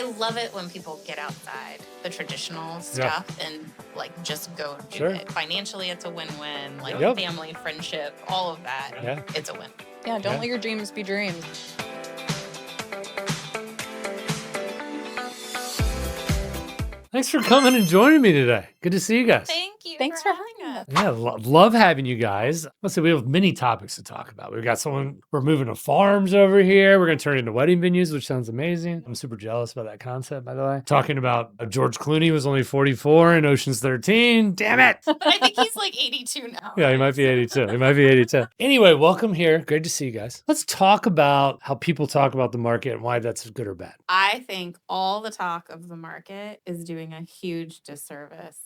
I love it when people get outside the traditional stuff and like just go do it. Financially, it's a win-win. Like family, friendship, all of that. Yeah. It's a win. Yeah, don't let your dreams be dreams. Thanks for coming and joining me today. Good to see you guys. Thanks for having us. Yeah, love having you guys. Let's see, we have many topics to talk about. We've got we're moving to farms over here. We're going to turn into wedding venues, which sounds amazing. I'm super jealous about that concept, by the way. Talking about George Clooney was only 44 in Ocean's 13. Damn it. But I think he's like 82 now. Yeah, he might be 82. He might be 82. Anyway, welcome here. Great to see you guys. Let's talk about how people talk about the market and why that's good or bad. I think all the talk of the market is doing a huge disservice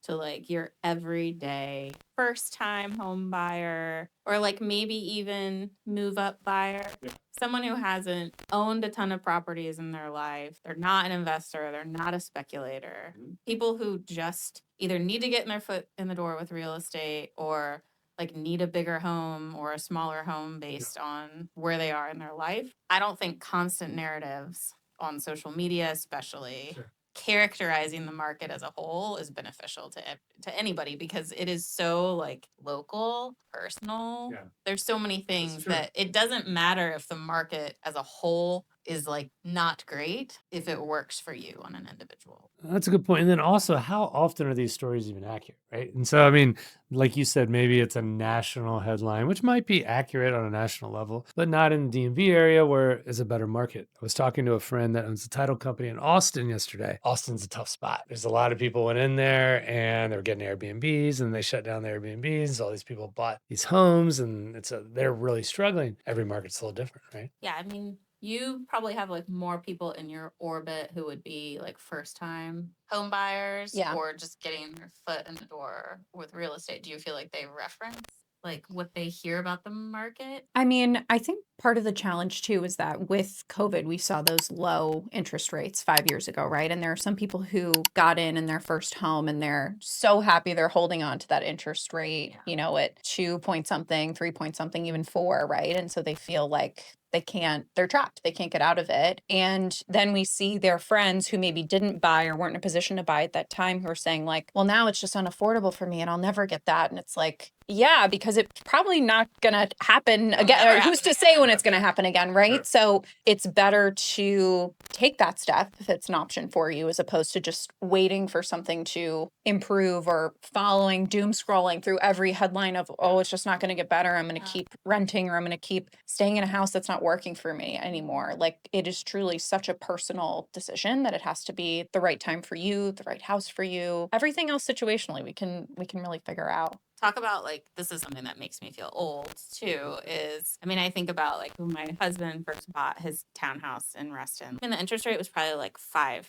to like your everyday first time home buyer or like maybe even move up buyer. Someone who hasn't owned a ton of properties in their life. They're not an investor. They're not a speculator. People who just either need to get their foot in the door with real estate or like need a bigger home or a smaller home based on where they are in their life. I don't think constant narratives on social media, especially characterizing the market as a whole, is beneficial to anybody because it is so like local, personal. There's so many things that it doesn't matter if the market as a whole is like not great if it works for you on an individual. That's a good point. And then also, how often are these stories even accurate, right? And so, I mean, like you said, maybe it's a national headline, which might be accurate on a national level, but not in the DMV area where it's a better market. I was talking to a friend that owns a title company in Austin yesterday. Austin's a tough spot. There's a lot of people went in there and they were getting Airbnbs and they shut down the Airbnbs. So all these people bought these homes and they're really struggling. Every market's a little different, right? Yeah, I mean, you probably have like more people in your orbit who would be like first time home buyers or just getting their foot in the door with real estate. Do you feel like they reference like what they hear about the market? I mean, I think part of the challenge too is that with COVID, we saw those low interest rates 5 years ago, right? And there are some people who got in their first home and they're so happy they're holding on to that interest rate, you know, at 2 point something, 3 point something, even 4, right? And so they feel like they're trapped. They can't get out of it. And then we see their friends who maybe didn't buy or weren't in a position to buy at that time who are saying like, well, now it's just unaffordable for me and I'll never get that. And it's like, yeah, because it's probably not going to happen again. Or who's to say when it's going to happen again, right? Sure. So it's better to take that step if it's an option for you, as opposed to just waiting for something to improve or following, doom scrolling through every headline of, oh, it's just not going to get better. I'm going to keep renting or I'm going to keep staying in a house that's not working for me anymore. Like it is truly such a personal decision that it has to be the right time for you, the right house for you. Everything else situationally, we can really figure out. Talk about like, this is something that makes me feel old too, is, I mean, I think about like when my husband first bought his townhouse in Reston and the interest rate was probably like 5%,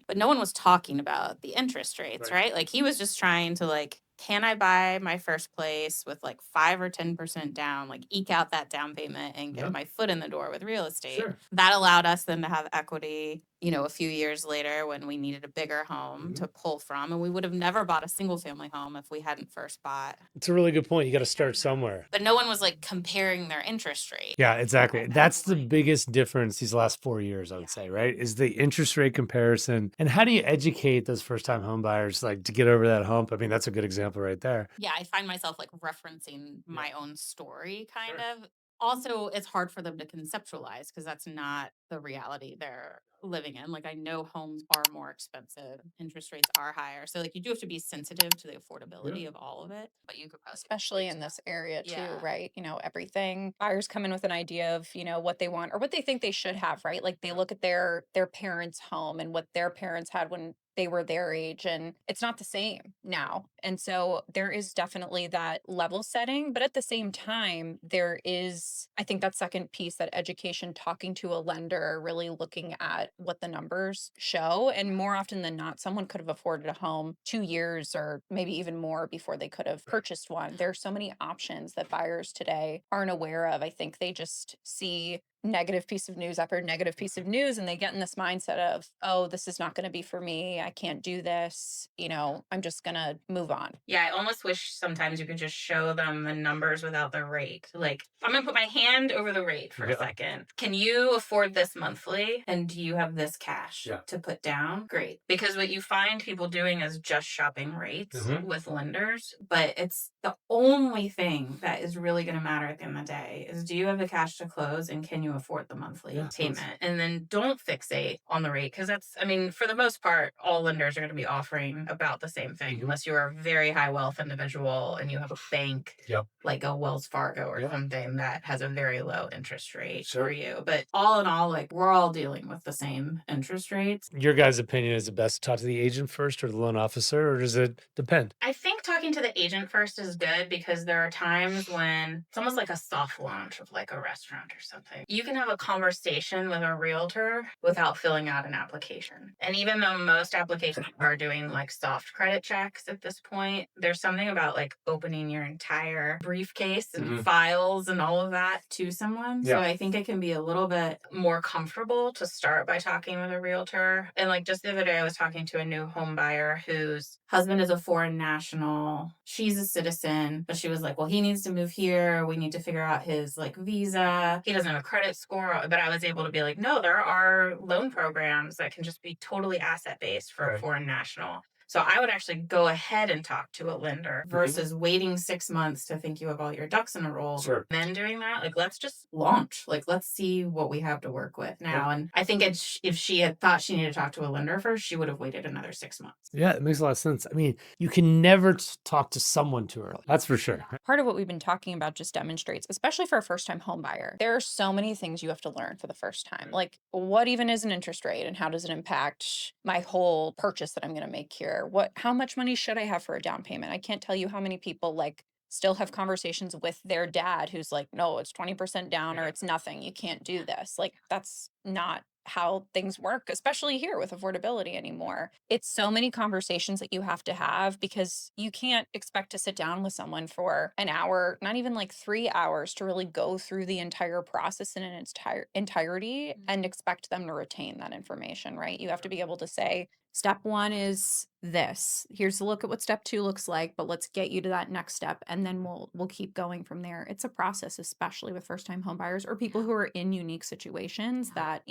but no one was talking about the interest rates, right? Like he was just trying to like, can I buy my first place with like 5 or 10% down, like eke out that down payment and get my foot in the door with real estate? That allowed us then to have equity, you know, a few years later when we needed a bigger home to pull from. And we would have never bought a single family home if we hadn't first bought. It's a really good point. You got to start somewhere. But no one was like comparing their interest rate. Yeah, exactly. That's the biggest difference these last 4 years, I would say, right? Is the interest rate comparison. And how do you educate those first time home buyers like to get over that hump? I mean, that's a good example right there. Yeah, I find myself like referencing my own story kind of. Also, it's hard for them to conceptualize because that's not the reality they're living in. Like I know homes are more expensive, interest rates are higher. So like you do have to be sensitive to the affordability of all of it. But you could probably especially in this area too, right? You know, everything buyers come in with an idea of, you know, what they want or what they think they should have, right? Like they look at their parents' home and what their parents had when they were their age, and it's not the same now. And so there is definitely that level setting, but at the same time, there is, I think, that second piece, that education, talking to a lender, really looking at what the numbers show. And more often than not, someone could have afforded a home 2 years or maybe even more before they could have purchased one. There are so many options that buyers today aren't aware of. I think they just see negative piece of news after negative piece of news, and they get in this mindset of, oh, this is not going to be for me. I can't do this. I'm just going to move on. Yeah, I almost wish sometimes you could just show them the numbers without the rate. Like, I'm going to put my hand over the rate for a second. Can you afford this monthly? And do you have this cash to put down? Great. Because what you find people doing is just shopping rates with lenders. But it's the only thing that is really going to matter at the end of the day is, do you have the cash to close and can you afford the monthly payment? And then don't fixate on the rate, because that's, I mean, for the most part, all lenders are going to be offering about the same thing, unless you're a very high wealth individual and you have a bank like a Wells Fargo or something that has a very low interest rate for you. But all in all, like, we're all dealing with the same interest rates. Your guys' opinion, is it best to talk to the agent first or the loan officer, or does it depend? I think talking to the agent first is good, because there are times when it's almost like a soft launch of like a restaurant or something. You can have a conversation with a realtor without filling out an application. And even though most applications are doing like soft credit checks at this point, there's something about like opening your entire briefcase and files and all of that to someone. So I think it can be a little bit more comfortable to start by talking with a realtor. And like just the other day, I was talking to a new home buyer whose husband is a foreign national. She's a citizen, but she was like, well, he needs to move here. We need to figure out his like visa. He doesn't have a credit score. But I was able to be like, no, there are loan programs that can just be totally asset based for a foreign national. So I would actually go ahead and talk to a lender versus waiting 6 months to think you have all your ducks in a row. Then doing that, like, let's just launch. Like, let's see what we have to work with now. And I think if she had thought she needed to talk to a lender first, she would have waited another 6 months. Yeah, it makes a lot of sense. I mean, you can never talk to someone too early. That's for sure. Part of what we've been talking about just demonstrates, especially for a first-time home buyer, there are so many things you have to learn for the first time. Like, what even is an interest rate and how does it impact my whole purchase that I'm going to make here? How much money should I have for a down payment? I can't tell you how many people like still have conversations with their dad who's like, no, it's 20% down or it's nothing. You can't do this. Like, that's not how things work, especially here with affordability anymore. It's so many conversations that you have to have, because you can't expect to sit down with someone for an hour, not even like 3 hours, to really go through the entire process in its entirety and expect them to retain that information, right? You have to be able to say, step 1 is this. Here's a look at what step 2 looks like, but let's get you to that next step, and then we'll keep going from there. It's a process, especially with first-time home buyers or people who are in unique situations that,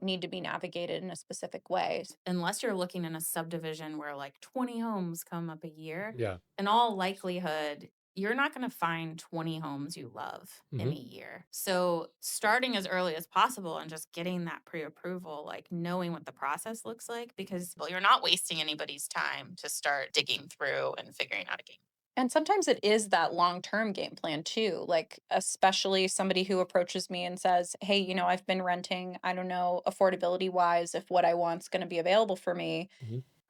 need to be navigated in a specific way. Unless you're looking in a subdivision where like 20 homes come up a year, Yeah. in all likelihood, you're not going to find 20 homes you love in a year. So starting as early as possible and just getting that pre-approval, like knowing what the process looks like, because you're not wasting anybody's time to start digging through and figuring out a game. And sometimes it is that long-term game plan too, like especially somebody who approaches me and says, hey, I've been renting, I don't know, affordability wise, if what I want's going to be available for me.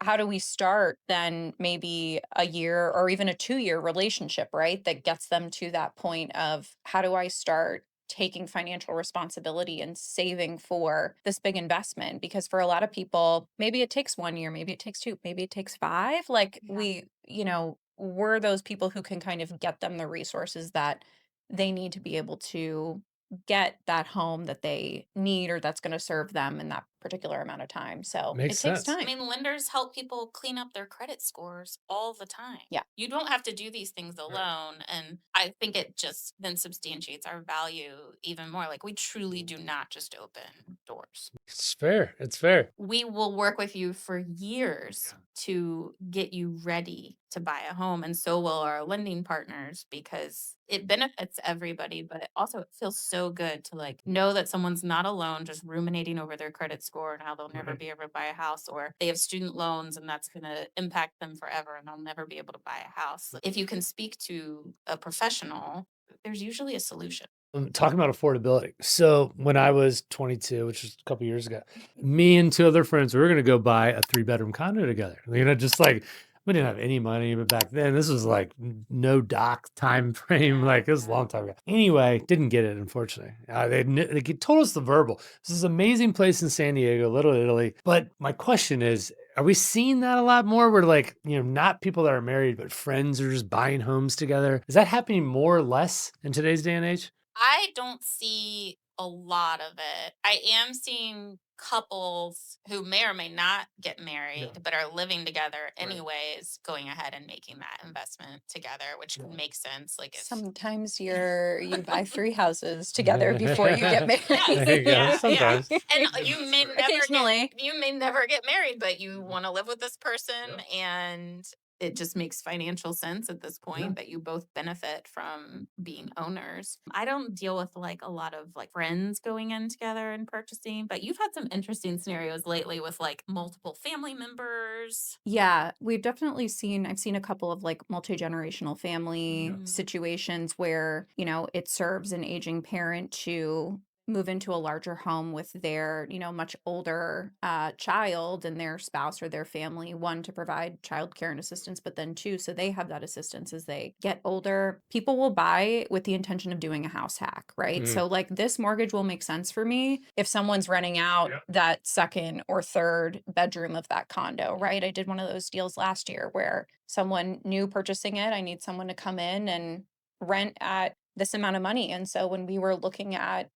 How do we start then maybe a year or even a 2-year relationship, right? That gets them to that point of, how do I start taking financial responsibility and saving for this big investment? Because for a lot of people, maybe it takes 1 year, maybe it takes 2, maybe it takes 5. Like we're those people who can kind of get them the resources that they need to be able to get that home that they need or that's going to serve them in that particular amount of time. So Makes it takes sense. time. I mean, lenders help people clean up their credit scores all the time. Yeah. You don't have to do these things alone. And I think it just then substantiates our value even more. Like, we truly do not just open doors. It's fair. It's fair. We will work with you for years to get you ready to buy a home. And so will our lending partners, because it benefits everybody, but it also it feels so good to like know that someone's not alone just ruminating over their credit score and how they'll never be able to buy a house, or they have student loans and that's going to impact them forever and they'll never be able to buy a house. If you can speak to a professional, there's usually a solution. Talking about affordability. So when I was 22, which was a couple years ago, me and 2 other friends, we were going to go buy a 3-bedroom condo together. Just like, we didn't have any money, but back then this was like no doc time frame. Like, it was a long time ago. Anyway, didn't get it, unfortunately. They told us the verbal. This is an amazing place in San Diego, Little Italy. But my question is, are we seeing that a lot more where like, not people that are married, but friends are just buying homes together? Is that happening more or less in today's day and age? I don't see a lot of it. I am seeing couples who may or may not get married but are living together anyways going ahead and making that investment together, which could make sense. Like if Sometimes you buy 3 houses together before you get married. There you go. Sometimes. and Occasionally. you may never get married, but you want to live with this person, and it just makes financial sense at this point that you both benefit from being owners. I don't deal with like a lot of like friends going in together and purchasing, but you've had some interesting scenarios lately with like multiple family members. Yeah, I've seen a couple of like multi-generational family Mhm. situations where, it serves an aging parent to move into a larger home with their, much older child and their spouse or their family, one to provide childcare and assistance, but then two, so they have that assistance as they get older. People will buy with the intention of doing a house hack, right? Mhm. So like this mortgage will make sense for me if someone's renting out that second or third bedroom of that condo, right? I did one of those deals last year where someone knew purchasing it. I need someone to come in and rent at this amount of money. And so when we were looking at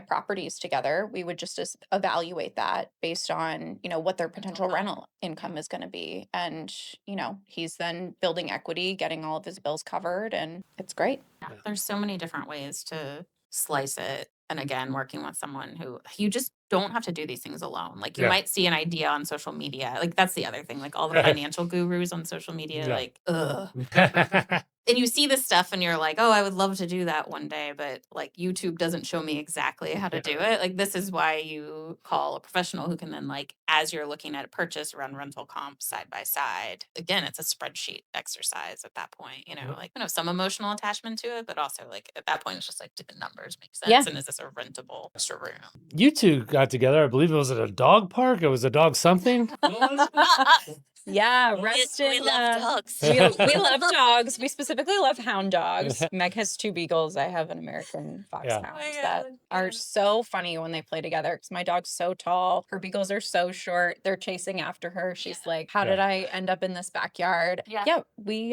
properties together, we would just evaluate that based on, what their potential rental income is going to be. And, he's then building equity, getting all of his bills covered, and it's great. There's so many different ways to slice it. And again, working with someone who you just don't have to do these things alone. Like you might see an idea on social media. Like that's the other thing. Like all the financial gurus on social media, like, ugh. And you see this stuff and you're like, oh, I would love to do that one day, but like YouTube doesn't show me exactly how to do it. Like this is why you call a professional who can then like, as you're looking at a purchase, run rental comps side by side. Again, it's a spreadsheet exercise at that point, like, some emotional attachment to it, but also like at that point, it's just like, do the numbers make sense? Yeah. And is this a rentable extra room? You two got together. I believe it was at a dog park. It was a dog something. Yeah, We Rustin. love dogs. We love dogs. We specifically love hound dogs. Meg has 2 beagles. I have an American foxhound Oh my that God, are yeah. so funny when they play together because my dog's so tall. Her beagles are so short. They're chasing after her. She's like, how did I end up in this backyard? Yeah. We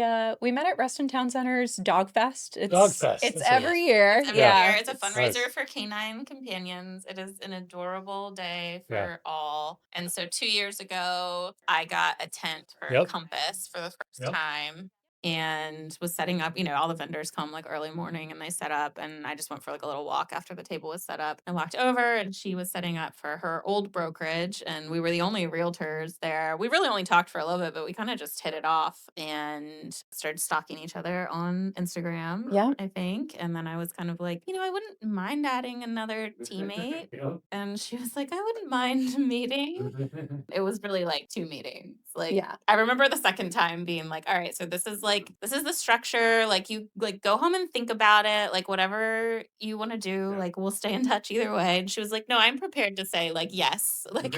met at Reston Town Center's Dog Fest. Dog Fest, It's that's every year. It's every Yeah. year. It's a fundraiser Nice. for canine companions. It is an adorable day for all. And so 2 years ago, I got a tent for Compass for the first time and was setting up, all the vendors come like early morning and they set up, and I just went for like a little walk after the table was set up. I walked over and she was setting up for her old brokerage, and we were the only realtors there. We really only talked for a little bit, but we kind of just hit it off and started stalking each other on Instagram, I think. And then I was kind of like, I wouldn't mind adding another teammate. And she was like, I wouldn't mind meeting. It was really like 2 meetings. Like, I remember the second time being like, all right, so this is the structure. Like, you like go home and think about it. Like, whatever you want to do, like, we'll stay in touch either way. And she was like, no, I'm prepared to say like, yes, like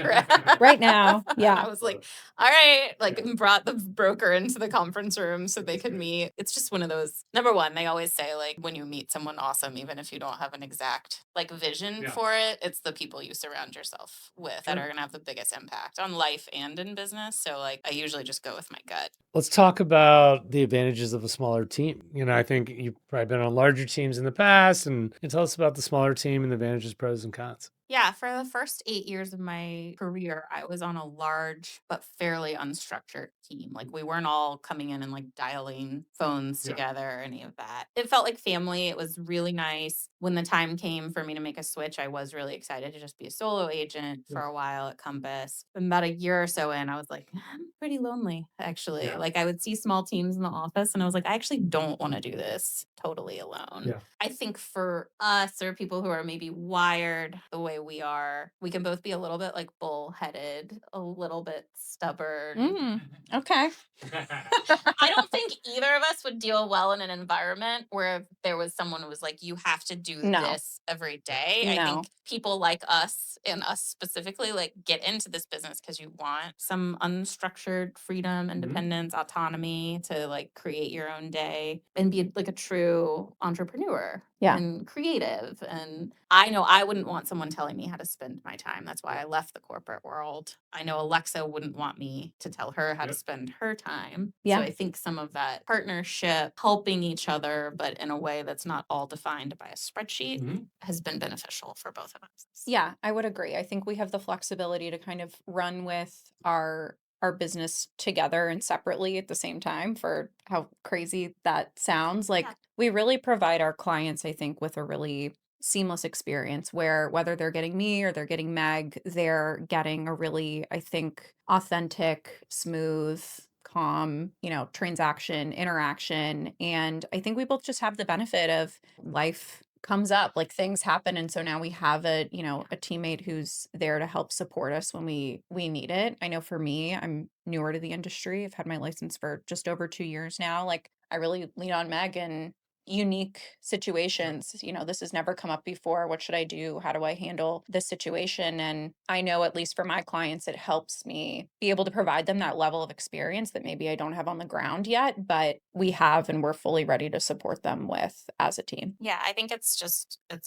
Right now. Yeah. I was like, all right, like brought the broker into the conference room so they could meet. It's just one of those, number one, they always say like when you meet someone awesome, even if you don't have an exact like vision for it, it's the people you surround yourself with that are going to have the biggest impact on life and in business. So like I usually just go with my gut. Let's talk about the advantages of a smaller team. I think you've probably been on larger teams in the past, and tell us about the smaller team and the advantages, pros, and cons. Yeah, for the first 8 years of my career, I was on a large but fairly unstructured team. Like we weren't all coming in and like dialing phones together or any of that. It felt like family. It was really nice. When the time came for me to make a switch, I was really excited to just be a solo agent for a while at Compass. And about a year or so in, I was like, I'm pretty lonely, actually. Like I would see small teams in the office and I was like, I actually don't want to do this totally alone. I think for us or people who are maybe wired the way we are, we can both be a little bit like bullheaded, a little bit stubborn. Okay. I don't think either of us would deal well in an environment where there was someone who was like, you have to do this every day. I think people like us and us specifically like get into this business because you want some unstructured freedom, independence, autonomy to like create your own day and be like a true entrepreneur and creative. And I know I wouldn't want someone telling me how to spend my time. That's why I left the corporate world. I know Alexa wouldn't want me to tell her how to spend her time. So Yeah. I think some of that partnership, helping each other, but in a way that's not all defined by a spreadsheet, has been beneficial for both of us. Yeah, I would agree. I think we have the flexibility to kind of run with our business together and separately at the same time, for how crazy that sounds. Like, Yeah. we really provide our clients, I think, with a really seamless experience where whether they're getting me or they're getting Meg, they're getting a really, I think, authentic, smooth, calm, transaction, interaction. And I think we both just have the benefit of life comes up, like things happen. And so now we have a teammate who's there to help support us when we need it. I know for me, I'm newer to the industry. I've had my license for just over 2 years now. Like, I really lean on Meg in unique situations. This has never come up before. What should I do? How do I handle this situation? And I know, at least for my clients, it helps me be able to provide them that level of experience that maybe I don't have on the ground yet, but we have, and we're fully ready to support them with as a team. Yeah, I think it's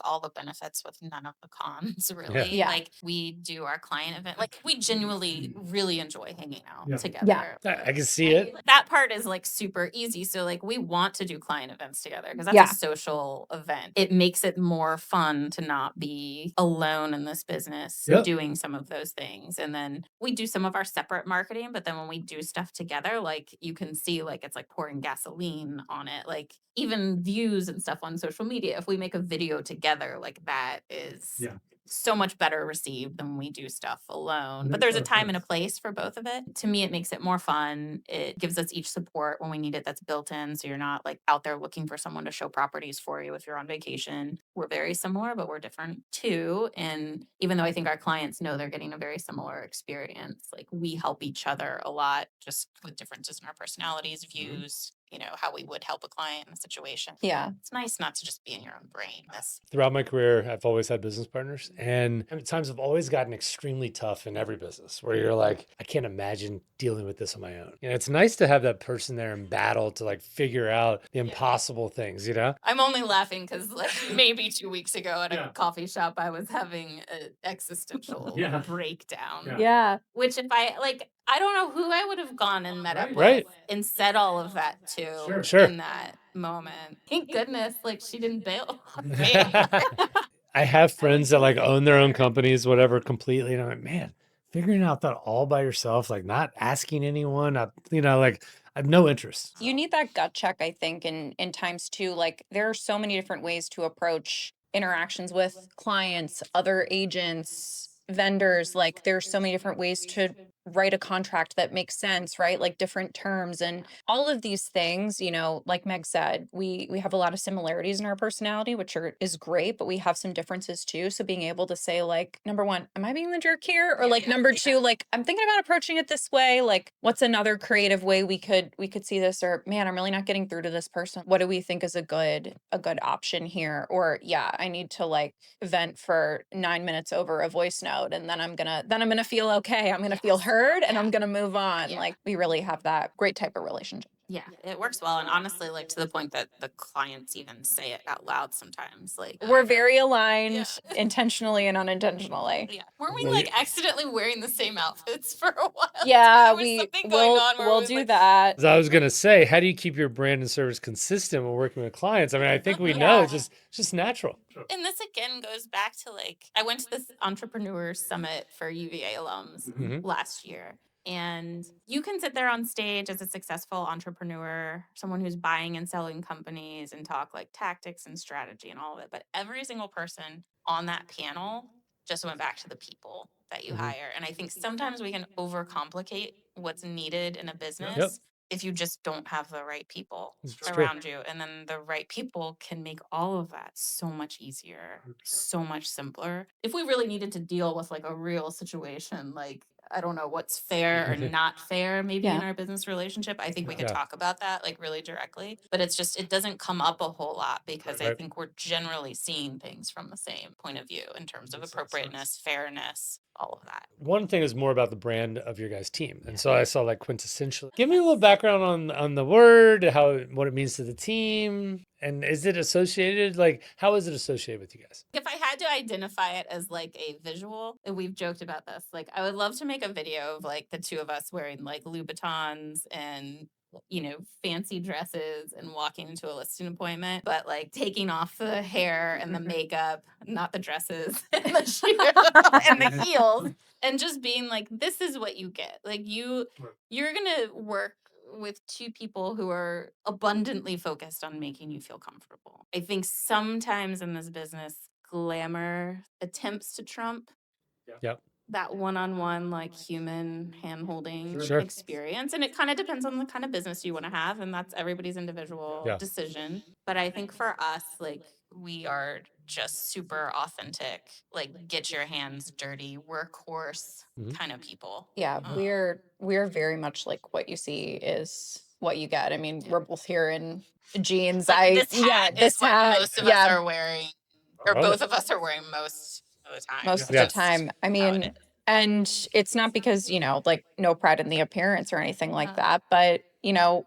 all the benefits with none of the cons, really. Yeah. Like, we do our client event. Like, we genuinely really enjoy hanging out Yeah. together. I can see it. That part is like super easy. So like, we want to do client events together because that's Yeah. a social event. It makes it more fun to not be alone in this business Yep. doing some of those things. And then we do some of our separate marketing, but then when we do stuff together, like, you can see, like, it's like pouring gasoline on it. Like, even views and stuff on social media, if we make a video together, like, that is so much better received than when we do stuff alone. But there's a time and a place for both of it. To me, it makes it more fun. It gives us each support when we need it, that's built in. So you're not like out there looking for someone to show properties for you if you're on vacation. We're very similar, but we're different too. And even though I think our clients know they're getting a very similar experience, like, we help each other a lot, just with differences in our personalities, views, how we would help a client in a situation. Yeah. It's nice not to just be in your own brain. Throughout my career, I've always had business partners, and times have always gotten extremely tough in every business where you're like, I can't imagine dealing with this on my own. It's nice to have that person there in battle to like figure out the impossible things, I'm only laughing because, like, maybe 2 weeks ago at a coffee shop, I was having an existential breakdown. Yeah. Which, if I don't know who I would have gone and met up with Right. and said all of that to Sure. in that moment. Thank goodness, like, she didn't bail on me. I have friends that like own their own companies, whatever, completely. And I'm like, man, figuring out that all by yourself, like not asking anyone, like I have no interest. You need that gut check, I think, in times too. Like, there are so many different ways to approach interactions with clients, other agents, vendors. Like, there's so many different ways to write a contract that makes sense, right? Like, different terms and all of these things, like Meg said, we have a lot of similarities in our personality, which is great, but we have some differences too. So being able to say, like, number one, am I being the jerk here? Or like, number two, like, I'm thinking about approaching it this way. Like, what's another creative way we could see this? Or, man, I'm really not getting through to this person. What do we think is a good option here? Or, yeah, I need to like vent for 9 minutes over a voice note, and then I'm gonna feel okay. I'm gonna feel heard, and I'm gonna move on. Like, we really have that great type of relationship. Yeah, it works well. And honestly, like, to the point that the clients even say it out loud sometimes. Like, We're very aligned, intentionally and unintentionally. yeah. Weren't we like accidentally wearing the same outfits for a while? Yeah, There was something going on where we'll it was do like, that. As I was gonna say, how do you keep your brand and service consistent when working with clients? I mean, I think we know it's just natural. And this again goes back to, like, I went to this entrepreneur summit for UVA alums last year. And you can sit there on stage as a successful entrepreneur, someone who's buying and selling companies, and talk like tactics and strategy and all of it. But every single person on that panel just went back to the people that you hire. And I think sometimes we can overcomplicate what's needed in a business if you just don't have the right people around you. And then the right people can make all of that so much easier, so much simpler. If we really needed to deal with like a real situation, like, I don't know what's fair or not fair maybe in our business relationship, I think we could talk about that like really directly. But it's just, it doesn't come up a whole lot because I think we're generally seeing things from the same point of view in terms of appropriateness, fairness, all of that. One thing is more about the brand of your guys' team. And so I saw like quintessential. Give me a little background on the word, what it means to the team. And is it associated? Like, how is it associated with you guys? If I had had to identify it as like a visual, and we've joked about this. Like, I would love to make a video of like the two of us wearing like Louboutins and fancy dresses and walking into a listing appointment, but like taking off the hair and the makeup, not the dresses and the shoes and the heels, and just being like, this is what you get. Like you're gonna work with two people who are abundantly focused on making you feel comfortable. I think sometimes in this business, glamour attempts to trump Yep. that one-on-one like human hand-holding Sure. experience, and it kind of depends on the kind of business you want to have, and that's everybody's individual Yeah. decision. But I think for us, like, we are just super authentic, like get your hands dirty, workhorse kind of people. Yeah, we're very much like what you see is what you get. I mean, we're both here in jeans. Like, I this hat this is what hat, most of us are wearing, or love both it. of us are wearing most of the time. most of Yeah. the time. I how it mean, is. and it's not because, like no pride in the appearance or anything like Uh-huh. that, but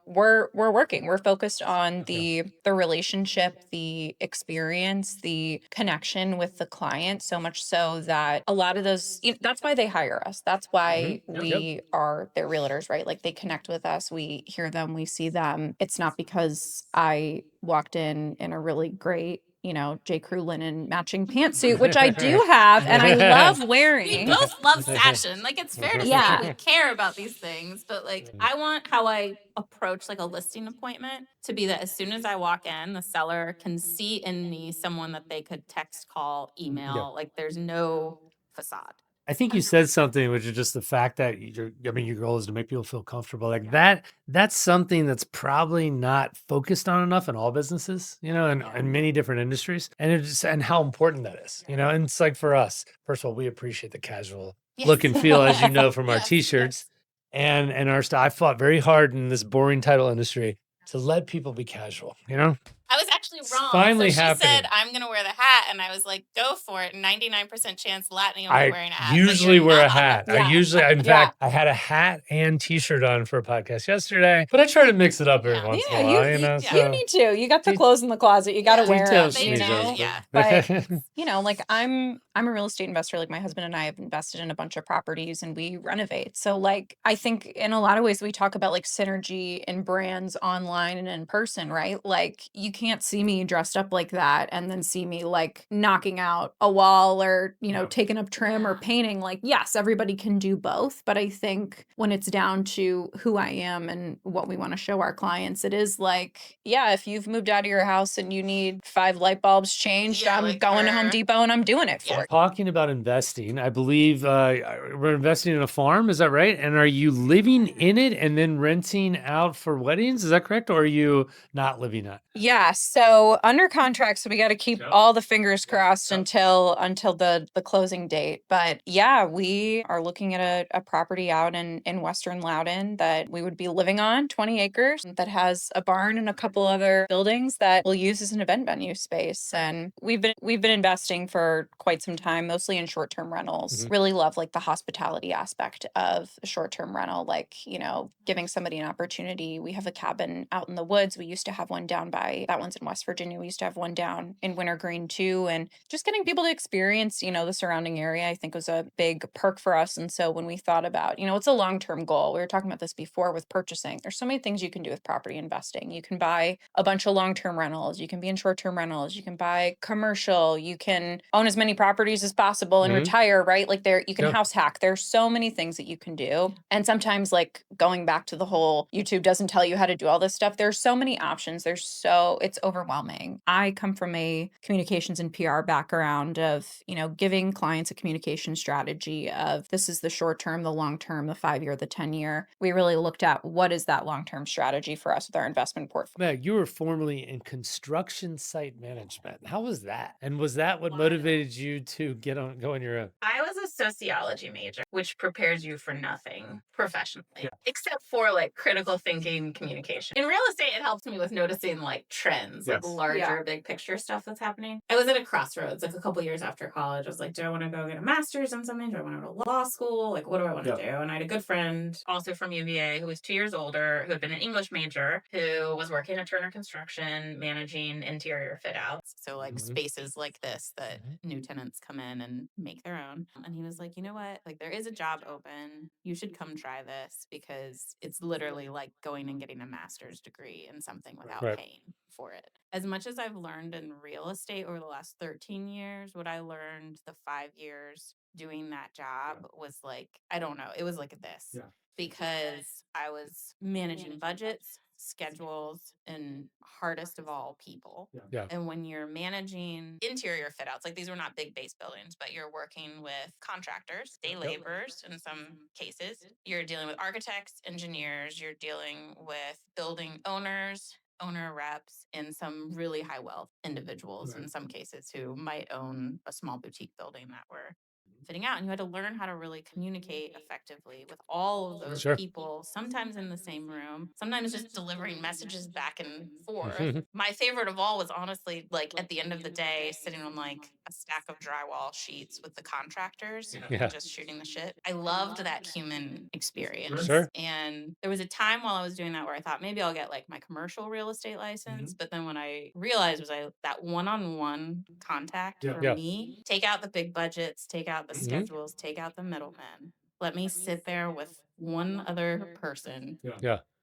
we're working. We're focused on the relationship, the experience, the connection with the client, so much so that a lot of those, that's why they hire us. That's why Yep. we are their realtors, right? Like they connect with us, we hear them, we see them. It's not because I walked in a really great J. Crew linen matching pantsuit, which I do have and I love We wearing. both love fashion. Like, it's fair to Yeah. say we care about these things, but like, I want how I approach like a listing appointment to be that as soon as I walk in, the seller can see in me someone that they could text, call, email. Like, there's no facade. I think you said something, which is just the fact that your goal is to make people feel comfortable. Like that's something that's probably not focused on enough in all businesses, in many different industries. And how important that is, and it's like for us, first of all, we appreciate the casual look and feel, as you know, from our Yes, t-shirts and our style. I fought very hard in this boring title industry to let people be casual, I was actually It's wrong. finally So she happening. said, I'm going to wear the hat. And I was like, go for it. 99% chance Latane will be I wearing a hat. but usually you're wear a not. hat. Yeah. In fact, I had a hat and t-shirt on for a podcast yesterday, but I try to mix it up every once in a while, You need to. You got the clothes in the closet. You got to wear details them, me, Yeah. But like I'm a real estate investor. Like my husband and I have invested in a bunch of properties and we renovate. So like I think in a lot of ways we talk about like synergy in brands online and in person, right? Like you can't see me dressed up like that and then see me like knocking out a wall or, taking up trim or painting. Like, yes, everybody can do both. But I think when it's down to who I am and what we want to show our clients, it is like, yeah, if you've moved out of your house and you need 5 light bulbs changed, Yeah, I'm like going to Home Depot and I'm doing it for you. Talking about investing, I believe we're investing in a farm. Is that right? And are you living in it and then renting out for weddings? Is that correct? Or are you not living at? Yeah, so under contract, so we got to keep all the fingers crossed until the closing date. But yeah, we are looking at a property out in Western Loudoun that we would be living on, 20 acres, that has a barn and a couple other buildings that we'll use as an event venue space. And we've been investing for quite some time, mostly in short-term rentals. Really love like the hospitality aspect of a short-term rental, like, giving somebody an opportunity. We have a cabin out in the woods. We used to have one down by that one's in West Virginia. We used to have one down in Wintergreen too. And just getting people to experience, the surrounding area, I think was a big perk for us. And so when we thought about, it's a long-term goal. We were talking about this before with purchasing. There's so many things you can do with property investing. You can buy a bunch of long-term rentals. You can be in short-term rentals. You can buy commercial. You can own as many properties as possible and retire, right? Like you can house hack. There's so many things that you can do. And sometimes like going back to the whole YouTube doesn't tell you how to do all this stuff. There's so many options. It's overwhelming. I come from a communications and PR background of, giving clients a communication strategy of this is the short term, the long term, the 5-year, the 10-year. We really looked at what is that long-term strategy for us with our investment portfolio. Meg, you were formerly in construction site management. How was that? And was that what motivated you to go on your own? I was a sociology major, which prepares you for nothing professionally, except for like critical thinking, communication. In real estate, it helps me with noticing like trends, like larger, big picture stuff that's happening. I was at a crossroads like a couple years after college. I was like, do I want to go get a master's in something? Do I want to go to law school? Like, what do I want to do? And I had a good friend, also from UVA, who was 2 years older, who had been an English major, who was working at Turner Construction, managing interior fit outs. So, like, spaces like this that new tenants come in and make their own. And he was like, you know what? Like, there is a job open. You should come try this because it's literally like going and getting a master's degree in something without paying for it. As much as I've learned in real estate over the last 13 years, what I learned the 5 years doing that job was like, I don't know, it was like this because I was managing budgets, schedules, and hardest of all, people. And when you're managing interior fit outs, like these were not big base buildings, but you're working with contractors, day laborers in some cases. You're dealing with architects, engineers, you're dealing with building owners, owner reps, and some really high wealth individuals in some cases who might own a small boutique building that we're fitting out. And you had to learn how to really communicate effectively with all of those people, sometimes in the same room, sometimes just delivering messages back and forth. My favorite of all was honestly like at the end of the day, sitting on like a stack of drywall sheets with the contractors and just shooting the shit. I loved that human experience. And there was a time while I was doing that where I thought maybe I'll get like my commercial real estate license. But then when I realized was that one-on-one contact for me, take out the big budgets, take out the schedules, take out the middlemen. Let me sit there with one other person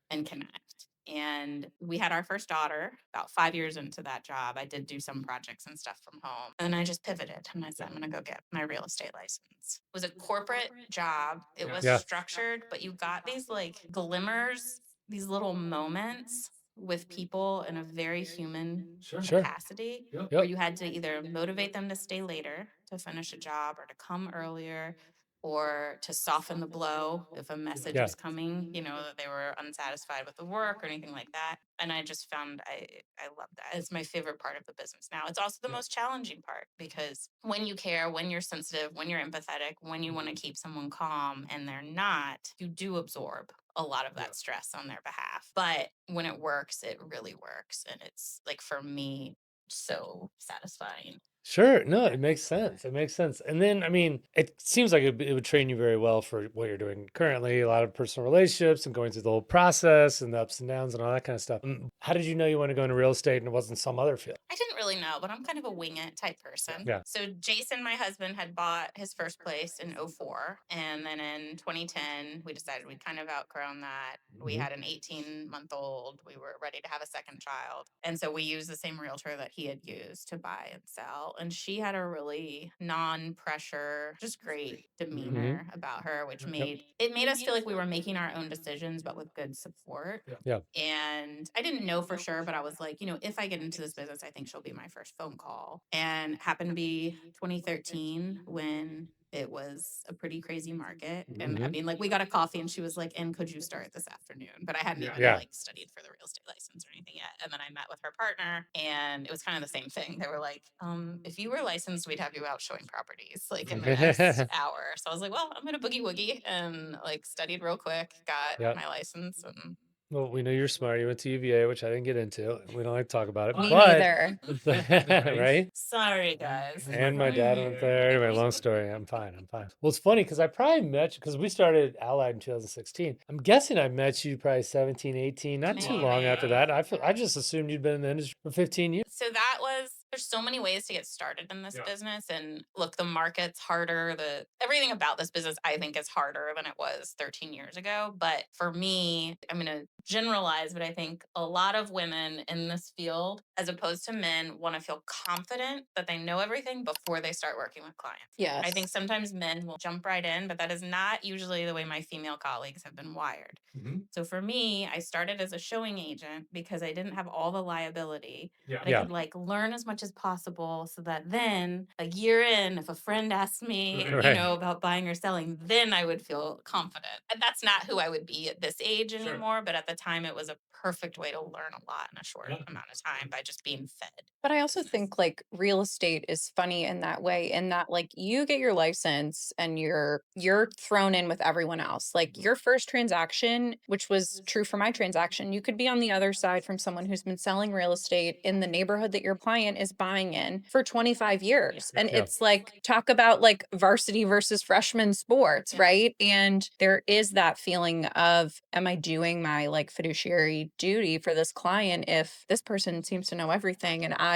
and connect. And we had our first daughter about 5 years into that job. I did do some projects and stuff from home. And then I just pivoted and I said, I'm going to go get my real estate license. It was a corporate job. It was structured, but you got these like glimmers, these little moments with people in a very human capacity where you had to either motivate them to stay later to finish a job or to come earlier or to soften the blow if a message was coming, that they were unsatisfied with the work or anything like that. And I just found I love that. It's my favorite part of the business now. It's also the most challenging part because when you care, when you're sensitive, when you're empathetic, when you want to keep someone calm and they're not, you do absorb a lot of that stress on their behalf. But when it works, it really works. And it's like for me, so satisfying. Sure. No, it makes sense. It makes sense. And then, I mean, it seems like it would train you very well for what you're doing currently, a lot of personal relationships and going through the whole process and the ups and downs and all that kind of stuff. How did you know you want to go into real estate and it wasn't some other field? I didn't really know, but I'm kind of a wing it type person. Yeah. So Jason, my husband, had bought his first place in '04. And then in 2010, we decided we'd kind of outgrown that. We had an 18-month-old. We were ready to have a second child. And so we used the same realtor that he had used to buy and sell. And she had a really non-pressure, just great demeanor about her, which made us feel like we were making our own decisions, but with good support. Yeah. And I didn't know for sure, but I was like, if I get into this business, I think she'll be my first phone call. And happened to be 2013 when it was a pretty crazy market. And I mean, like we got a coffee and she was like, and could you start this afternoon? But I hadn't even like studied for the real estate license or anything yet. And then I met with her partner and it was kind of the same thing. They were like, if you were licensed, we'd have you out showing properties like in the next hour. So I was like, well, I'm going to boogie woogie and like studied real quick, got my license and well, we know you're smart. You went to UVA, which I didn't get into. We don't like to talk about it. Me but, neither. Right? Sorry, guys. And my dad went there. Anyway, long story. I'm fine. Well, it's funny because I probably met you because we started Allied in 2016. I'm guessing I met you probably 17, 18, not too long after that. I just assumed you'd been in the industry for 15 years. So there's so many ways to get started in this business. And look, the market's harder. Everything about this business, I think, is harder than it was 13 years ago. But for me, I'm going to generalize, but I think a lot of women in this field, as opposed to men, want to feel confident that they know everything before they start working with clients. Yes. I think sometimes men will jump right in, but that is not usually the way my female colleagues have been wired. So for me, I started as a showing agent because I didn't have all the liability. But I could like learn as much as possible so that then a year in, if a friend asked me, about buying or selling, then I would feel confident. And that's not who I would be at this age anymore. But at the time, it was a perfect way to learn a lot in a short amount of time by just being fed. But I also think like real estate is funny in that way, in that like you get your license and you're thrown in with everyone else. Like your first transaction, which was true for my transaction, you could be on the other side from someone who's been selling real estate in the neighborhood that your client is buying in for 25 years. And Yeah. it's like talk about like varsity versus freshman sports, Yeah. right? And there is that feeling of, am I doing my like fiduciary duty for this client if this person seems to know everything and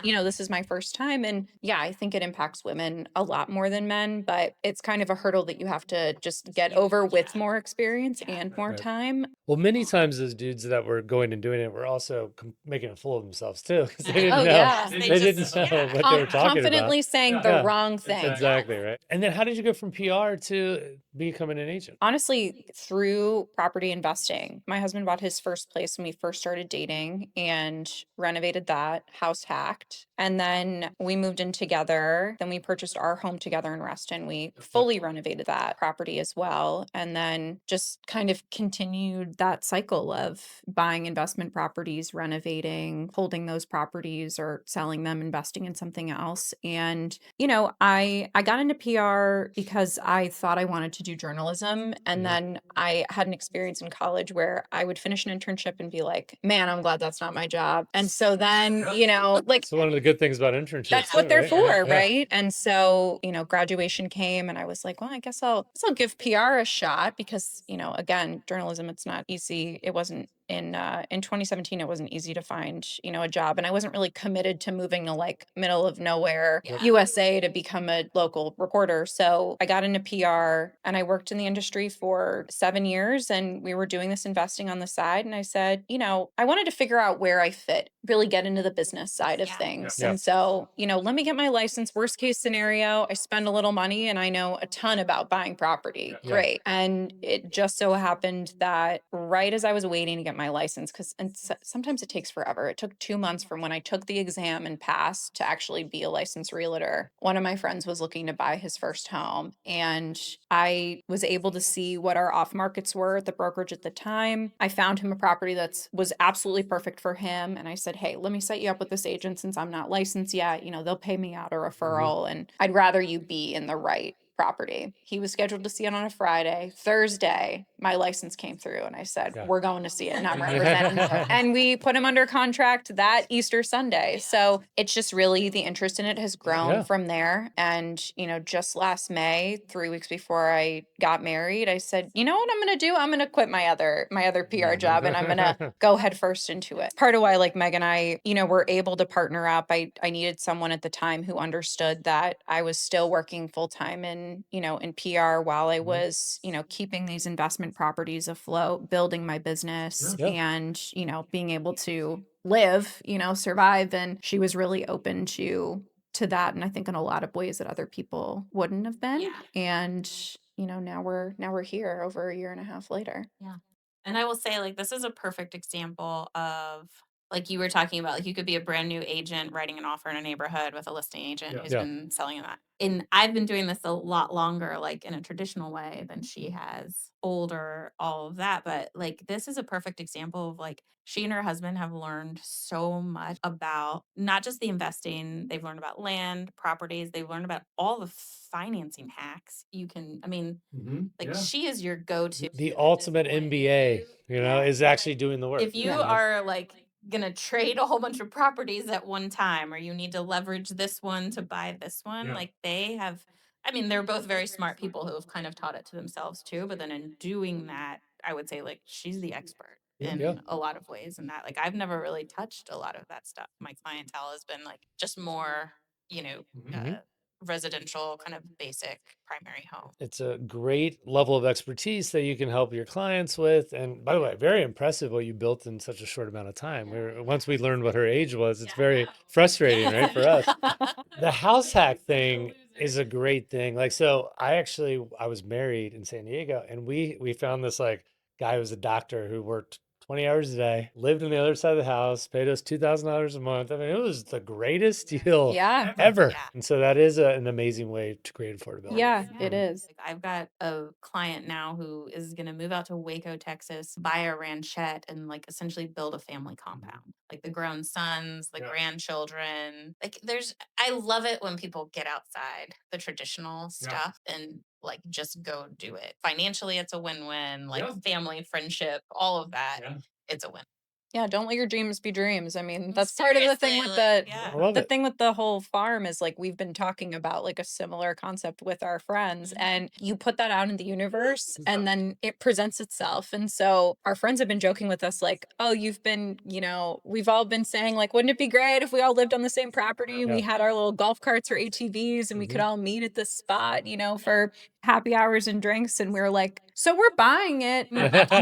you know, this is my first time. And yeah, I think it impacts women a lot more than men, but it's kind of a hurdle that you have to just get over with more experience and more Right. time. Well, many times those dudes that were going and doing it were also making a fool of themselves too, because they didn't Oh, know. yeah. They didn't know what they were talking about. Confidently saying the Yeah, wrong thing. exactly right. And then how did you go from PR to becoming an agent? Honestly, through property investing. My husband bought his first place when we first started dating and renovated that, house hacked. And then we moved in together. Then we purchased our home together in Reston. We fully renovated that property as well. And then just kind of continued that cycle of buying investment properties, renovating, holding those properties or selling them, investing in something else. And, you know, I got into PR because I thought I wanted to do journalism. And then I had an experience in college where I would finish an internship and be like, man, I'm glad that's not my job. And so then, you know, like So one of the good things about internships, that's what they're right? for, Yeah. right? And so, you know, graduation came and I was like, well, I guess I'll give PR a shot because, you know, again, journalism, it's not easy. It wasn't in 2017, it wasn't easy to find, you know, a job. And I wasn't really committed to moving to like middle of nowhere USA to become a local reporter. So I got into PR and I worked in the industry for 7 years and we were doing this investing on the side. And I said, you know, I wanted to figure out where I fit, really get into the business side of things. Yeah. And so, you know, let me get my license. Worst case scenario, I spend a little money and I know a ton about buying property. Yeah. Great. And it just so happened that right as I was waiting to get my license, because sometimes it takes forever. It took 2 months from when I took the exam and passed to actually be a licensed realtor. One of my friends was looking to buy his first home, and I was able to see what our off markets were at the brokerage at the time. I found him a property that was absolutely perfect for him, and I said, "Hey, let me set you up with this agent since I'm not licensed yet. You know, they'll pay me out a referral, and I'd rather you be in the right property." He was scheduled to see it on a Friday. Thursday, my license came through and I said, Yeah. we're going to see it and I'm representing you. And we put him under contract that Easter Sunday. So it's just really the interest in it has grown Yeah. from there. And, you know, just last May, 3 weeks before I got married, I said, you know what I'm going to do? I'm going to quit my other PR job and I'm going to go head first into it. Part of why like Meg and I, you know, were able to partner up. I needed someone at the time who understood that I was still working full time in, you know, in PR while I was, you know, keeping these investment properties afloat, building my business Yeah. and, you know, being able to live, you know, survive. And she was really open to that. And I think in a lot of ways that other people wouldn't have been. Yeah. And, you know, now we're here over a year and a half later. Yeah. And I will say, like, this is a perfect example of, like you were talking about, like, you could be a brand new agent writing an offer in a neighborhood with a listing agent who's Yeah. been selling that. And I've been doing this a lot longer, like in a traditional way than she has, older, all of that. But like, this is a perfect example of like, she and her husband have learned so much about not just the investing, they've learned about land, properties, they've learned about all the financing hacks you can, I mean, like she is your go-to. The ultimate MBA, you know, is actually doing the work. If you are like gonna trade a whole bunch of properties at one time, or you need to leverage this one to buy this one, like they have, I mean, they're both very smart people who have kind of taught it to themselves too. But then in doing that, I would say like she's the expert in Yeah. a lot of ways. And that, like, I've never really touched a lot of that stuff. My clientele has been like just more, you know, residential kind of basic primary home. It's a great level of expertise that you can help your clients with. And by the way, very impressive what you built in such a short amount of time. Once we learned what her age was, it's very frustrating, right, for us. The house hack thing is a great thing. Like, so I was married in San Diego and we found this like guy who was a doctor who worked 20 hours a day, lived on the other side of the house, paid us $2,000 a month. I mean, it was the greatest deal Yeah. ever. Yeah. And so that is an amazing way to create affordability. Yeah, Yeah. it is. Like I've got a client now who is going to move out to Waco, Texas, buy a ranchette and like essentially build a family compound. Like the grown sons, the grandchildren. Like I love it when people get outside the traditional stuff and like just go do it. Financially, it's a win-win. Like family, friendship, all of that, it's a win. Yeah, don't let your dreams be dreams. I mean, that's part of the thing with the I love the it. thing with the whole farm is like we've been talking about like a similar concept with our friends and you put that out in the universe and then it presents itself. And so our friends have been joking with us like, "Oh, you've been, we've all been saying like, wouldn't it be great if we all lived on the same property and we had our little golf carts or ATVs and we could all meet at this spot, for happy hours and drinks." And we were like, "So we're buying it.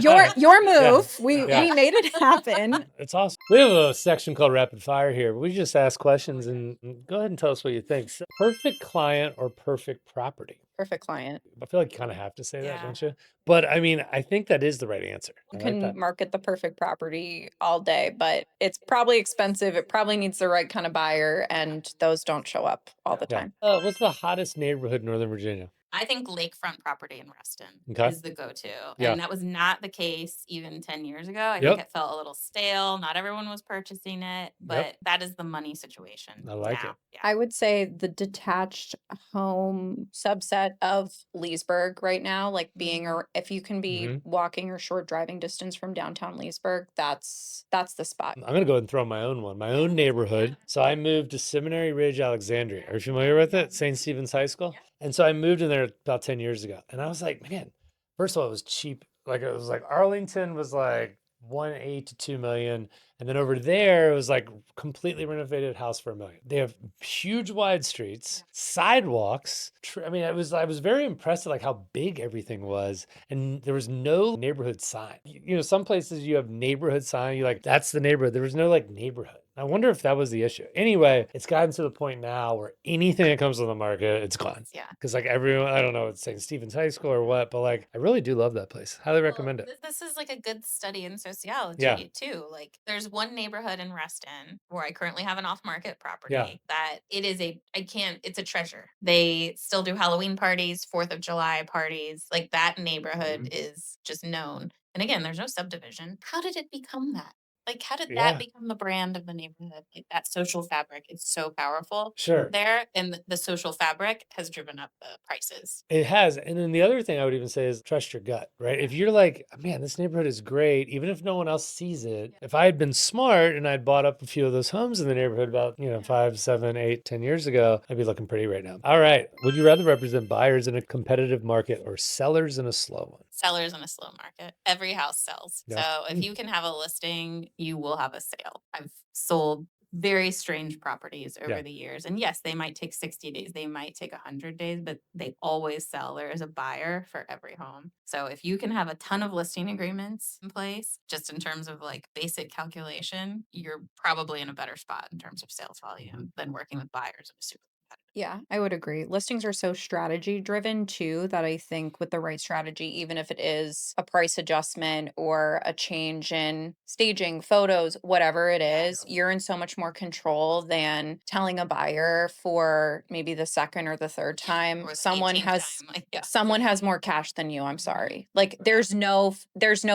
Your move. We made it happen." It's awesome. We have a section called Rapid Fire here. We just ask questions and go ahead and tell us what you think. So, perfect client or perfect property? Perfect client. I feel like you kind of have to say that, Yeah. don't you? But I mean, I think that is the right answer. You I like can that. market the perfect property all day, but it's probably expensive. It probably needs the right kind of buyer, and those don't show up all the Yeah. time. What's the hottest neighborhood in Northern Virginia? I think lakefront property in Reston Okay. is the go-to. Yeah. And that was not the case even 10 years ago. I Yep. think it felt a little stale. Not everyone was purchasing it, but that is the money situation. I like now. it. Yeah. I would say the detached home subset of Leesburg right now, like being if you can be walking or short driving distance from downtown Leesburg, that's the spot. I'm gonna go ahead and throw my own one, my own neighborhood. So I moved to Seminary Ridge, Alexandria. Are you familiar with it? St. Stephen's High School. And so I moved in there about 10 years ago. And I was like, man, first of all, it was cheap. Like it was like Arlington was like 1.8 to 2 million. And then over there, it was like completely renovated house for $1 million. They have huge wide streets, sidewalks. I mean, I was very impressed at like how big everything was. And there was no neighborhood sign. Some places you have neighborhood sign. You like, that's the neighborhood. There was no like neighborhood. I wonder if that was the issue. Anyway, it's gotten to the point now where anything that comes on the market, it's gone. Yeah. Because like everyone, I don't know, it's St. Stephen's High School or what, but like I really do love that place. Highly recommend it. This is like a good study in sociology Yeah. too. Like there's one neighborhood in Reston where I currently have an off-market property Yeah. that it's a treasure. They still do Halloween parties, 4th of July parties. Like that neighborhood is just known. And again, there's no subdivision. How did it become that? Like, how did Yeah. that become the brand of the neighborhood? Like that social fabric is so powerful Sure. there. And the social fabric has driven up the prices. It has. And then the other thing I would even say is trust your gut, right? If you're like, man, this neighborhood is great, even if no one else sees it, if I had been smart and I'd bought up a few of those homes in the neighborhood about, 5, 7, 8, 10 years ago, I'd be looking pretty right now. All right. Would you rather represent buyers in a competitive market or sellers in a slow one? Sellers in a slow market. Every house sells. Yeah. So if you can have a listing, you will have a sale. I've sold very strange properties over the years. And yes, they might take 60 days, they might take 100 days, but they always sell. There is a buyer for every home. So if you can have a ton of listing agreements in place, just in terms of like basic calculation, you're probably in a better spot in terms of sales volume than working with buyers in a super competitive. Yeah, I would agree. Listings are so strategy driven too that I think with the right strategy, even if it is a price adjustment or a change in staging, photos, whatever it is, you're in so much more control than telling a buyer for maybe the second or the third time Or someone 18th has time, like, yeah. someone has more cash than you. I'm sorry. Like there's no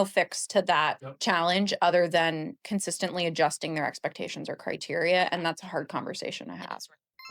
fix to that challenge other than consistently adjusting their expectations or criteria, and that's a hard conversation to have.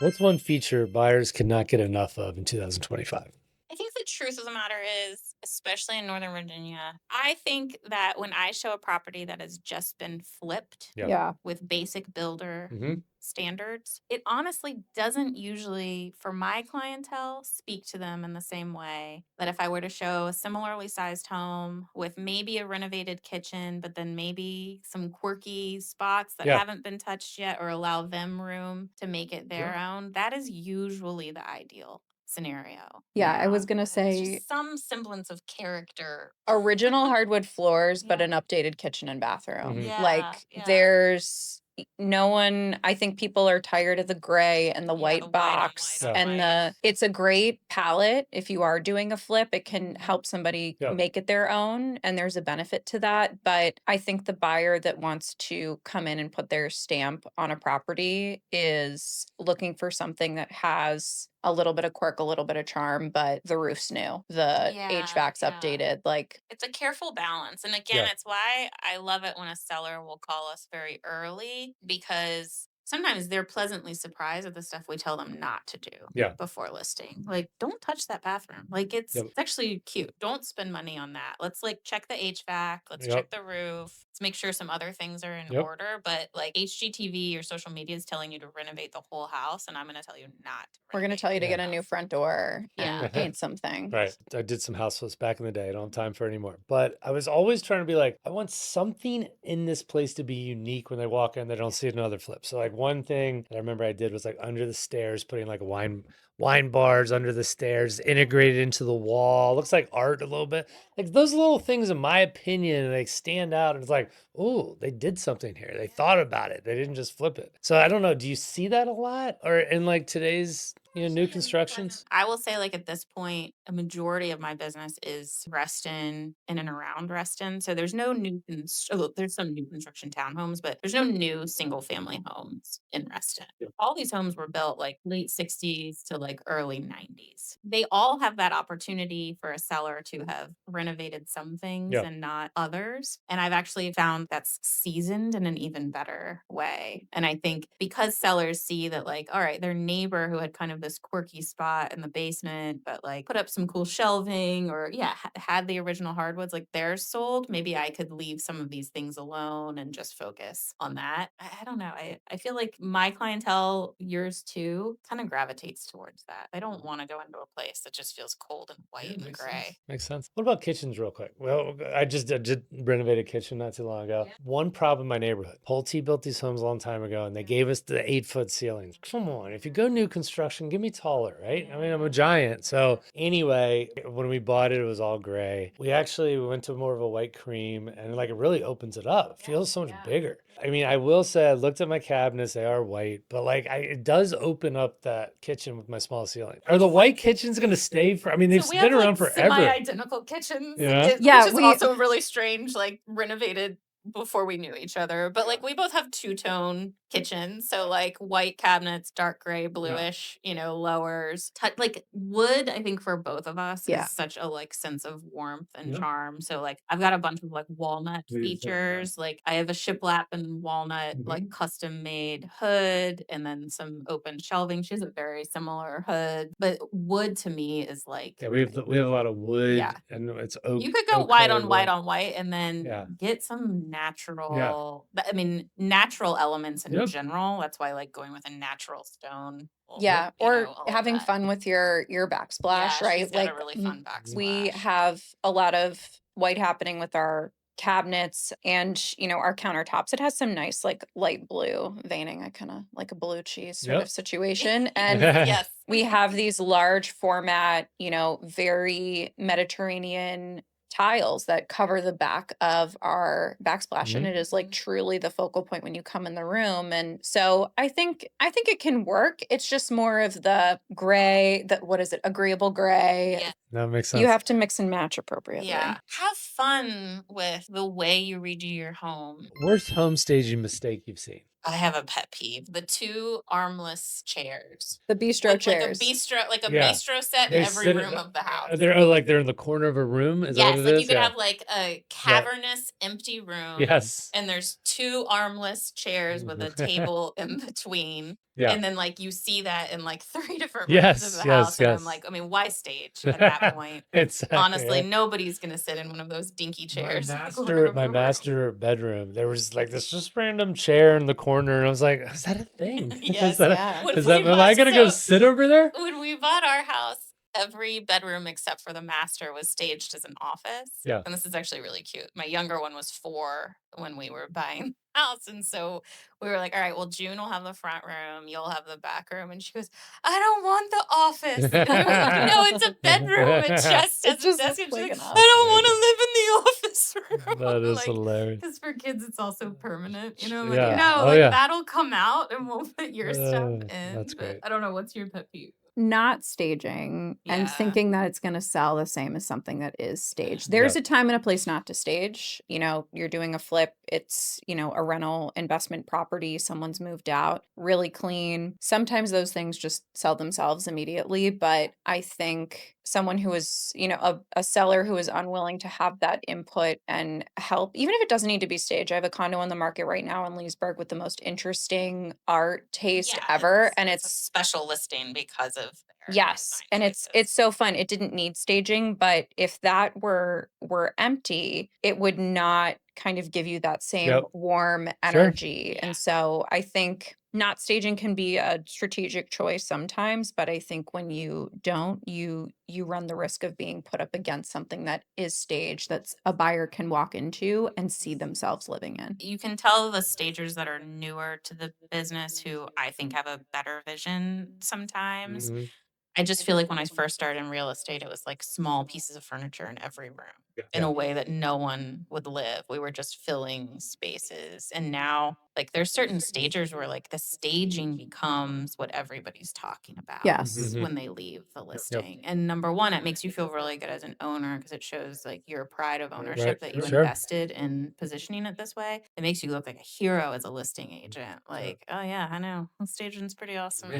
What's one feature buyers cannot get enough of in 2025? I think the truth of the matter is, especially in Northern Virginia, I think that when I show a property that has just been flipped Yeah. with basic builder Mhm. standards, it honestly doesn't usually, for my clientele, speak to them in the same way that if I were to show a similarly sized home with maybe a renovated kitchen, but then maybe some quirky spots that Yeah. haven't been touched yet or allow them room to make it their own. That is usually the ideal scenario. Yeah, I was now. gonna There's say just some semblance of character. original hardwood floors, but an updated kitchen and bathroom. Mhm. Yeah, Like yeah. there's no one, I think people are tired of the gray and the Yeah, white the white on box white on and white. it's a great palette. If you are doing a flip, it can help somebody Yeah. make it their own, and there's a benefit to that. But I think the buyer that wants to come in and put their stamp on a property is looking for something that has a little bit of quirk, a little bit of charm, but the roof's new, the Yeah, HVAC's yeah. updated. Like, It's a careful balance. And again, Yeah. it's why I love it when a seller will call us very early, because sometimes they're pleasantly surprised at the stuff we tell them not to do Yeah. before listing. Like, don't touch that bathroom. Like, it's Yep. it's actually cute. Don't spend money on that. Let's like check the HVAC. Let's Yep. check the roof. Let's make sure some other things are in Yep. order. But like HGTV or social media is telling you to renovate the whole house, and I'm going to tell you not to. we're going to tell you to Yeah. get a new front door Yeah. and paint something. Right. I did some house flips back in the day. I don't have time for it anymore. But I was always trying to be like, I want something in this place to be unique when they walk in. They don't see it in other flips. So like one thing that I remember I did was like under the stairs, putting like wine bars under the stairs, integrated into the wall. Looks like art a little bit. Like those little things, in my opinion, they stand out. And it's like, oh, they did something here. They thought about it. They didn't just flip it. So I don't know. Do you see that a lot, or in like today's new constructions? I will say, like, at this point, a majority of my business is Reston in and around Reston. So there's no there's some new construction townhomes, but there's no new single family homes in Reston. All these homes were built like late 60s to like early 90s. They all have that opportunity for a seller to have renovated some things Yeah. and not others. And I've actually found that's seasoned in an even better way. And I think because sellers see that, like, all right, their neighbor who had kind of this quirky spot in the basement, but like put up some cool shelving, or had the original hardwoods, like theirs sold. Maybe I could leave some of these things alone and just focus on that. I don't know. I feel like my clientele, yours too, kind of gravitates towards that. I don't want to go into a place that just feels cold and white and Makes gray. sense. Makes sense. What about kitchens, real quick? Well, I just did renovate a kitchen not too long ago. Yeah. One problem in my neighborhood: Pulte built these homes a long time ago, and they gave us the 8-foot ceilings. Come on, if you go new construction, give me taller, right? I mean, I'm a giant. So anyway, when we bought it, it was all gray. We went to more of a white cream, and like it really opens it up. It feels so much bigger. I mean, I will say I looked at my cabinets; they are white, but like it does open up that kitchen with my small ceiling. Are the white kitchens going to stay for? I mean, they've So we been have around like forever. semi-identical kitchens, Yeah. Yeah, which is we- also really strange. Like renovated before we knew each other, but like we both have two-tone kitchens, so like white cabinets, dark gray, bluish, lowers. Like wood, I think for both of us Yeah. is such a like sense of warmth and Yeah. charm. So like I've got a bunch of like walnut features. Like I have a shiplap and walnut like custom made hood, and then some open shelving. She has a very similar hood, but wood to me is like, Yeah, we have a lot of wood, Yeah. and it's oak. you could go oak white colored on white wood. on white and then Yeah. get some natural, I mean, natural elements in Yep. general. That's why I like going with a natural stone. Yeah, or all of having that. fun with your backsplash, Yeah, right? she's got a really fun backsplash. We have a lot of white happening with our cabinets and our countertops. It has some nice like light blue veining. I kind of like a blue cheese sort Yep. of situation. And Yes. we have these large format, very Mediterranean tiles that cover the back of our backsplash, and Mhm. it is like truly the focal point when you come in the room. And so I think it can work. It's just more of the gray, what is it, agreeable gray. Yeah. That makes sense. You have to mix and match appropriately. Yeah. Have fun with the way you redo your home. Worst home staging mistake you've seen? I have a pet peeve. The two armless chairs. The bistro chairs. Like a Yeah. bistro set They in every sit- room of the house. They're they're in the corner of a room. Is that Yes, what it like is? you could Yeah. have like a cavernous empty room. Yes. And there's two armless chairs with a table in between. Yeah. And then like you see that in like 3 different Yes, rooms of the yes, house. And yes. I'm like, I mean, why stage at that point? Exactly. Honestly, right? nobody's gonna sit in one of those dinky chairs. My master bedroom, there was like this just random chair in the corner, and I was like, "Is that a thing? Yes, Is that yeah. am I gonna go sit over there?" When we bought our house, every bedroom except for the master was staged as an office. Yeah. And this is actually really cute. My younger one was 4 when we were buying the house. And so we were like, all right, well, June will have the front room, you'll have the back room. And she goes, I don't want the office. And I was like, no, it's a bedroom. It just has It just a desk. looks And she's big like, enough. I don't want to live in the office room. That is Like, hilarious. because for kids, it's also permanent, you know? Like, Yeah. no, Oh, like yeah. that'll come out and we'll put your stuff That's in. But great. I don't know. What's your pet peeve? Not staging and Yeah. thinking that it's going to sell the same as something that is staged. There's Yep. a time and a place not to stage. You know, you're doing a flip, it's, you know, a rental investment property, someone's moved out, really clean. Sometimes those things just sell themselves immediately, but I think someone who is, you know, a seller who is unwilling to have that input and help, even if it doesn't need to be staged. I have a condo on the market right now in Leesburg with the most interesting art taste ever, and it's a special listing because of their yes, design and it's choices. so fun. It didn't need staging, but if that were empty, it would not kind of give you that same Yep. warm Sure. energy. Yeah. And so I think not staging can be a strategic choice sometimes, but I think when you don't, you run the risk of being put up against something that is staged, that's a buyer can walk into and see themselves living in. You can tell the stagers that are newer to the business who I think have a better vision sometimes. Mhm. I just feel like when I first started in real estate, it was like small pieces of furniture in every room in Yeah. a way that no one would live. We were just filling spaces. And now, like, there's certain stagers where like the staging becomes what everybody's talking about Yes. Mhm. when they leave the listing. And number one, it makes you feel really good as an owner because it shows like your pride of ownership that you Sure. invested in positioning it this way. It makes you look like a hero as a listing agent. Like, oh yeah, I know. The staging's pretty awesome.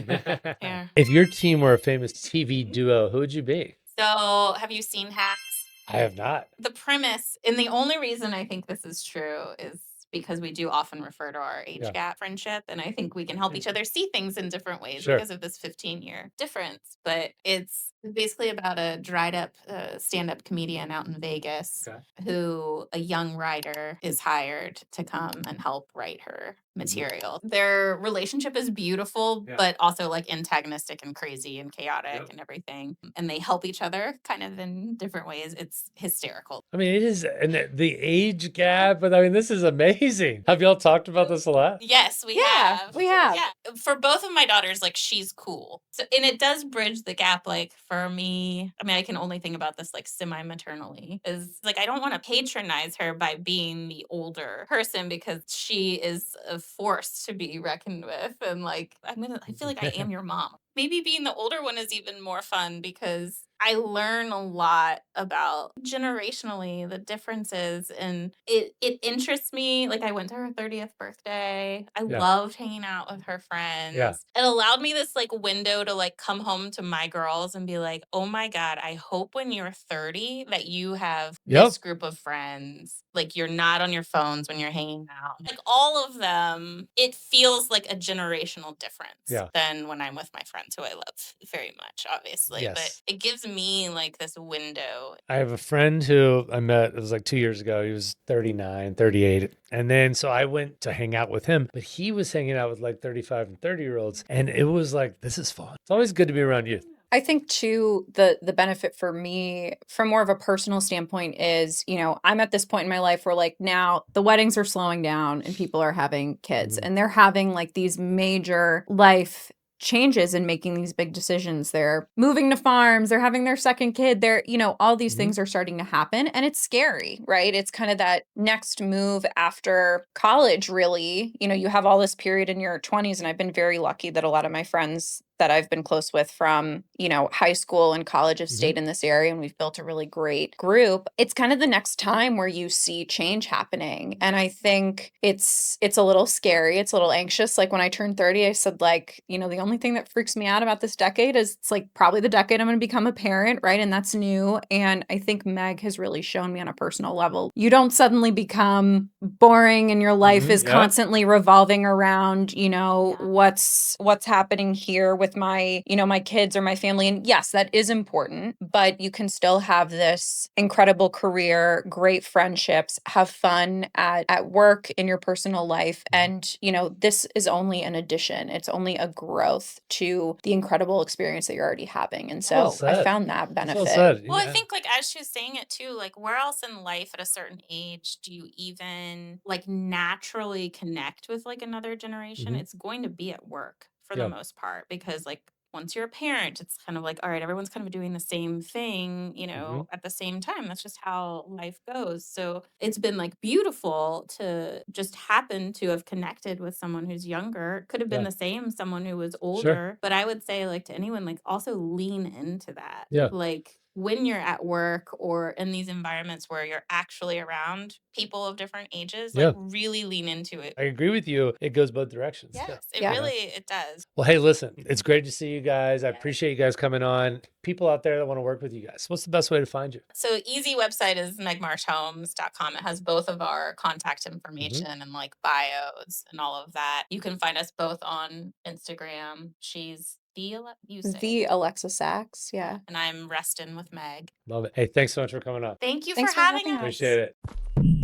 Yeah. If your team were a famous TV duo, who would you be? So, have you seen Hacks? I have not. The premise, and the only reason I think this is true is because we do often refer to our age Yeah. gap friendship, and I think we can help each other see things in different ways Sure. because of this 15-year difference. But it's basically about a dried up stand-up comedian out in Vegas who a young writer is hired to come and help write her material. Their relationship is beautiful, Yeah. but also like antagonistic and crazy and chaotic Yep. and everything. And they help each other kind of in different ways. It's hysterical. I mean, it is, and the age gap, but I mean, this is amazing. Have y'all talked about this a lot? Yes, we Yeah, have. we have. Yeah. For both of my daughters, like she's cool. So and it does bridge the gap. Like for me, I mean, I can only think about this like semi-maternally. Is like I don't want to patronize her by being the older person because she is a force to be reckoned with. And like I feel like I am your mom. Maybe being the older one is even more fun because I learn a lot about generationally the differences, and it interests me. Like I went to her 30th birthday. I Yeah. loved hanging out with her friends. Yeah. It allowed me this like window to like come home to my girls and be like, "Oh my god, I hope when you're 30 that you have Yep. this group of friends. Like you're not on your phones when you're hanging out." Like all of them, it feels like a generational difference Yeah. than when I'm with my friends who I love very much, obviously. Yes. But it gives me like this window. I have a friend who I met, it was like 2 years ago. He was 39, 38. And then so I went to hang out with him, but he was hanging out with like 35 and 30-year-olds. And it was like, this is fun. It's always good to be around youth. I think too the benefit for me from more of a personal standpoint is, you know, I'm at this point in my life where like now the weddings are slowing down and people are having kids and they're having like these major life changes and making these big decisions. They're moving to farms, they're having their second kid, they're, you know, all these things are starting to happen and it's scary, right? It's kind of that next move after college, really. You know, you have all this period in your 20s, and I've been very lucky that a lot of my friends that I've been close with from, you know, high school and college have stayed in this area and we've built a really great group. It's kind of the next time where you see change happening. And I think it's a little scary. It's a little anxious. Like when I turned 30, I said like, you know, the only thing that freaks me out about this decade is it's like probably the decade I'm going to become a parent, right? And that's new. And I think Meg has really shown me on a personal level, you don't suddenly become boring and your life is constantly revolving around, you know, what's happening here with my, you know, my kids or my family. And yes, that is important, but you can still have this incredible career, great friendships, have fun at work, in your personal life. And, you know, this is only an addition. It's only a growth to the incredible experience that you're already having. And Well so I said. found that That's well benefit. said. Well, I Yeah. think like as she was saying it too, like where else in life at a certain age do you even like naturally connect with like another generation? It's going to be at work for the Yeah. most part because like once you're a parent, it's kind of like, all right, everyone's kind of doing the same thing, you Mhm. know, at the same time. That's just how life goes. So it's been like beautiful to just happen to have connected with someone who's younger. Could have been Yeah. the same, someone who was Sure. older. But I would say, like, to anyone, like, also lean into that. Yeah. Like, when you're at work or in these environments where you're actually around people of different ages, Yeah. like, really lean into it. I agree with you. It goes both directions. Yeah. Yes, it Yeah. really, it does. Well, hey, listen, it's great to see you guys. I Yes. appreciate you guys coming on. People out there that want to work with you guys, what's the best way to find you? So easy website is megmarshhomes.com. It has both of our contact information and like bios and all of that. You can find us both on Instagram. She's you say The it. Alexa Sachs. Yeah. And I'm Reston with Meg. Love it. Hey, thanks so much for coming on. Thank you Thanks for for having having us. us. Appreciate it.